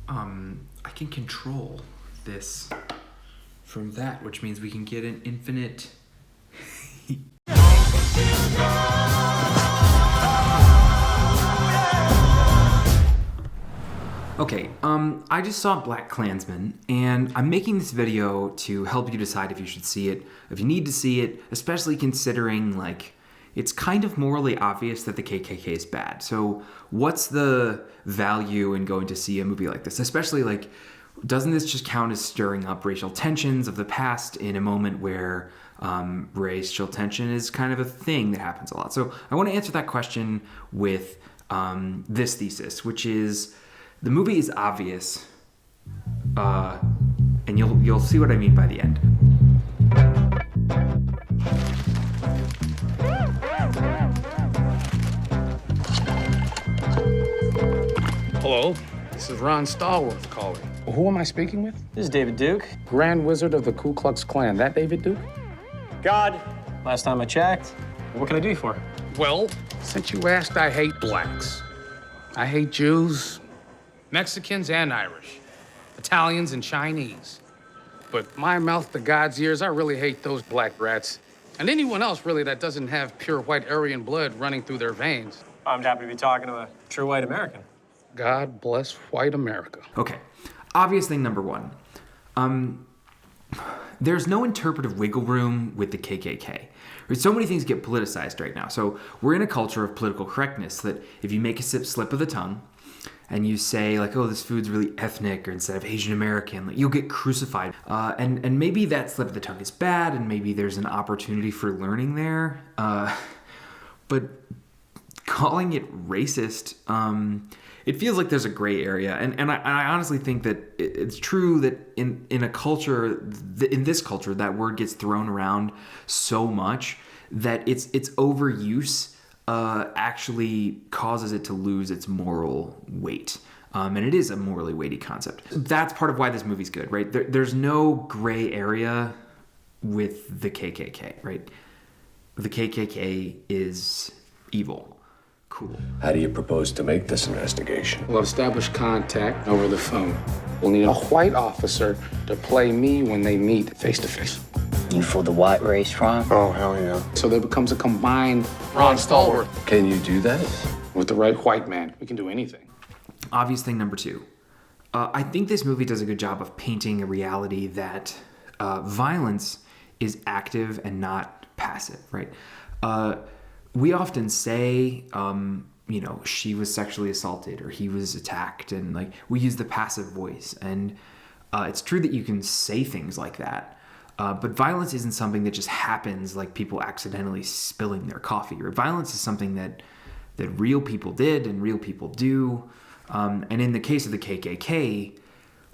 I can control this from that, which means we can get an infinite... Okay, I just saw BlacKkKlansman, and I'm making this video to help you decide if you should see it, if you need to see it, especially considering, like, it's kind of morally obvious that the KKK is bad. So what's the value in going to see a movie like this? Especially, like, doesn't this just count as stirring up racial tensions of the past in a moment where racial tension is kind of a thing that happens a lot? So I want to answer that question with this thesis, which is the movie is obvious, and you'll see what I mean by the end. Hello, this is Ron Stallworth calling. Who am I speaking with? This is David Duke. Grand Wizard of the Ku Klux Klan. That David Duke? God. Last time I checked. What can I do you for? Well, since you asked, I hate blacks. I hate Jews, Mexicans and Irish, Italians and Chinese. But my mouth to God's ears, I really hate those black rats. And anyone else, really, that doesn't have pure white Aryan blood running through their veins. I'm happy to be talking to a true white American. God bless white America. Okay, obvious thing number one. There's no interpretive wiggle room with the KKK. So many things get politicized right now. So we're in a culture of political correctness that if you make a slip of the tongue and you say, like, oh, this food's really ethnic, or instead of Asian American, like, you'll get crucified. And maybe that slip of the tongue is bad, and maybe there's an opportunity for learning there. But calling it racist, it feels like there's a gray area. And I honestly think that it's true that in a culture, in this culture, that word gets thrown around so much that its overuse actually causes it to lose its moral weight. And it is a morally weighty concept. That's part of why this movie's good, right? There's no gray area with the KKK, right? The KKK is evil. Cool. How do you propose to make this investigation? We'll establish contact over the phone. We'll need a white officer to play me when they meet face to face. You for the white race, Ron? Oh, hell yeah. So there becomes a combined Ron Stallworth. Can you do that? With the right white man, we can do anything. Obvious thing number two. I think this movie does a good job of painting a reality that violence is active and not passive, right? We often say, she was sexually assaulted or he was attacked, and like we use the passive voice. And it's true that you can say things like that, but violence isn't something that just happens, like people accidentally spilling their coffee. Or violence is something that real people did and real people do. And in the case of the KKK,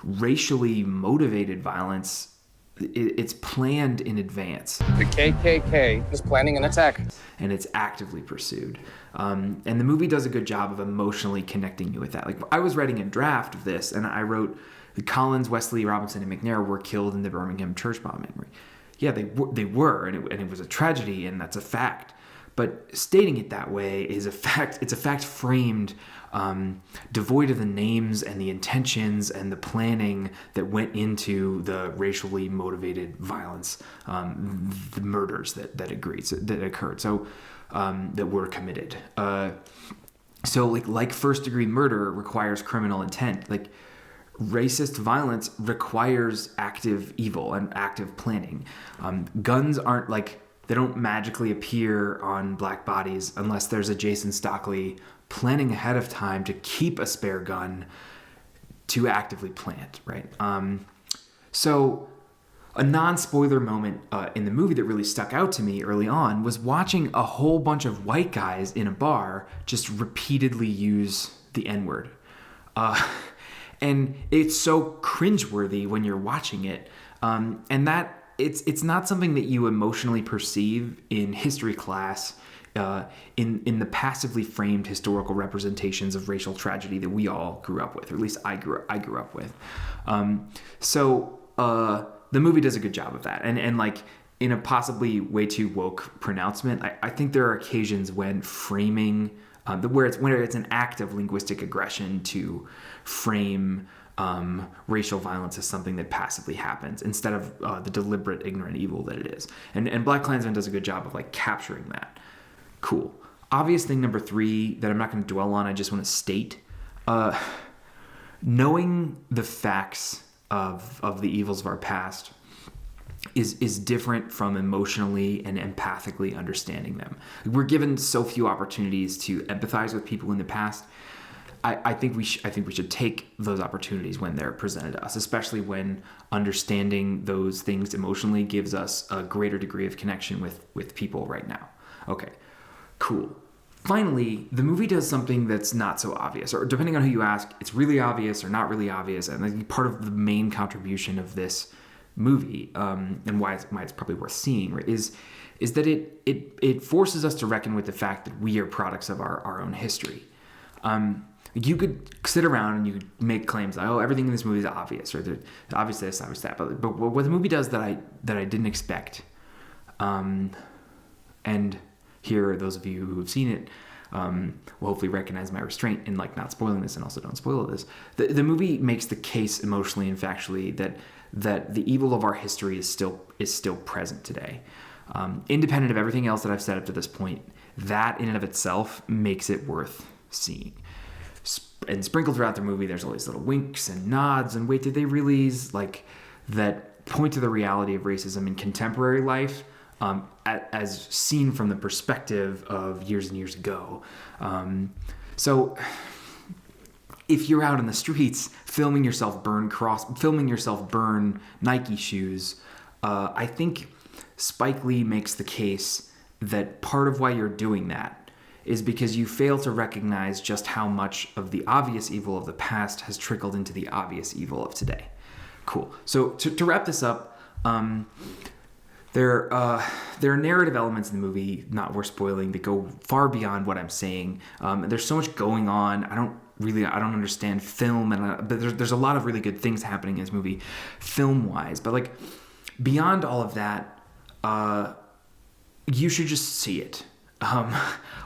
racially motivated violence, it's planned in advance. The KKK is planning an attack. And it's actively pursued. And the movie does a good job of emotionally connecting you with that. Like, I was writing a draft of this, and I wrote, the Collins, Wesley, Robinson, and McNair were killed in the Birmingham church bombing. Right? Yeah, they were, and it was a tragedy, and that's a fact. But stating it that way is a fact. It's a fact framed devoid of the names and the intentions and the planning that went into the racially motivated violence, the murders that occurred, so that were committed. So like first degree murder requires criminal intent. Like racist violence requires active evil and active planning. Guns aren't like, they don't magically appear on black bodies unless there's a Jason Stockley planning ahead of time to keep a spare gun to actively plant, right? So a non-spoiler moment in the movie that really stuck out to me early on was watching a whole bunch of white guys in a bar just repeatedly use the N-word. And it's so cringeworthy when you're watching it. And that it's not something that you emotionally perceive in history class, in the passively framed historical representations of racial tragedy that we all grew up with, or at least I grew up with. So the movie does a good job of that, and like in a possibly way too woke pronouncement, I think there are occasions when framing where it's an act of linguistic aggression to frame racial violence as something that passively happens instead of the deliberate, ignorant evil that it is. And BlacKkKlansman does a good job of like capturing that. Cool. Obvious thing number 3 that I'm not going to dwell on, I just want to state, knowing the facts of the evils of our past is different from emotionally and empathically understanding them. We're given so few opportunities to empathize with people in the past. I think we should take those opportunities when they're presented to us, especially when understanding those things emotionally gives us a greater degree of connection with people right now. Okay, cool. Finally, the movie does something that's not so obvious, or depending on who you ask, it's really obvious or not really obvious. And I think part of the main contribution of this movie, and why it's probably worth seeing, right, is that it forces us to reckon with the fact that we are products of our own history. You could sit around and you could make claims like, oh, everything in this movie is obvious, or obvious this, obvious that. But what the movie does that I didn't expect, and here, those of you who have seen it will hopefully recognize my restraint in like not spoiling this, and also don't spoil this. The movie makes the case emotionally and factually that the evil of our history is still present today. Independent of everything else that I've said up to this point, that in and of itself makes it worth seeing. And sprinkled throughout the movie, there's all these little winks and nods and wait, did they really, like, that point to the reality of racism in contemporary life, as seen from the perspective of years and years ago. So if you're out in the streets filming yourself burn Nike shoes, I think Spike Lee makes the case that part of why you're doing that is because you fail to recognize just how much of the obvious evil of the past has trickled into the obvious evil of today. Cool. So to wrap this up, there are narrative elements in the movie, not worth spoiling, that go far beyond what I'm saying. There's so much going on. I don't understand film, but there's a lot of really good things happening in this movie, film-wise. But like beyond all of that, you should just see it.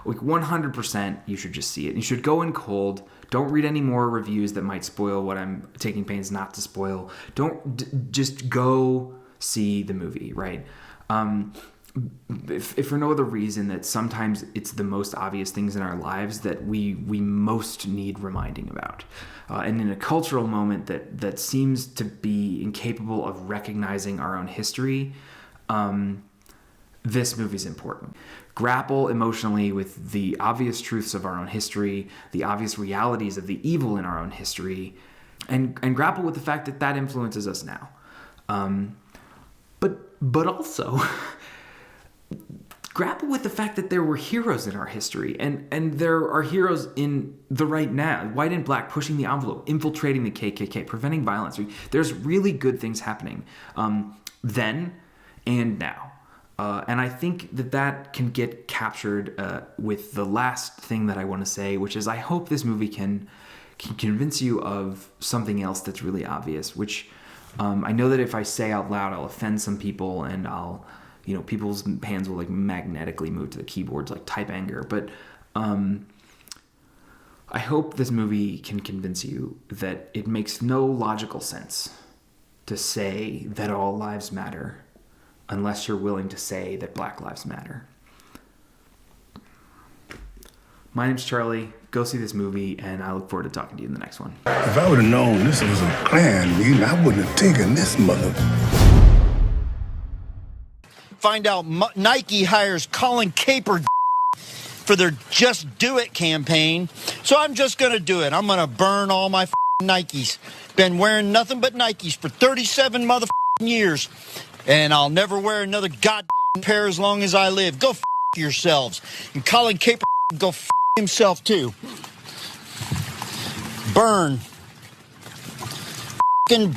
Like 100%, you should just see it. You should go in cold. Don't read any more reviews that might spoil what I'm taking pains not to spoil. Just go see the movie, right? If for no other reason that sometimes it's the most obvious things in our lives that we most need reminding about. And in a cultural moment that seems to be incapable of recognizing our own history, this movie's important. Grapple emotionally with the obvious truths of our own history, the obvious realities of the evil in our own history, and grapple with the fact that influences us now. But also grapple with the fact that there were heroes in our history, and there are heroes in the right now. White and black, pushing the envelope, infiltrating the KKK, preventing violence. There's really good things happening then and now. And I think that can get captured with the last thing that I want to say, which is I hope this movie can convince you of something else that's really obvious, which I know that if I say out loud, I'll offend some people, and people's hands will like magnetically move to the keyboards, like type anger. But I hope this movie can convince you that it makes no logical sense to say that all lives matter unless you're willing to say that Black Lives Matter. My name's Charlie. Go see this movie, and I look forward to talking to you in the next one. If I would have known this was a Klan meeting, I wouldn't have taken this mother. Find out Nike hires Colin Kaepernick for their Just Do It campaign. So I'm just going to do it. I'm going to burn all my Nikes. Been wearing nothing but Nikes for 37 years. And I'll never wear another goddamn pair as long as I live. Go yourselves. And Colin Kaepernick go himself too. Burn. Burn.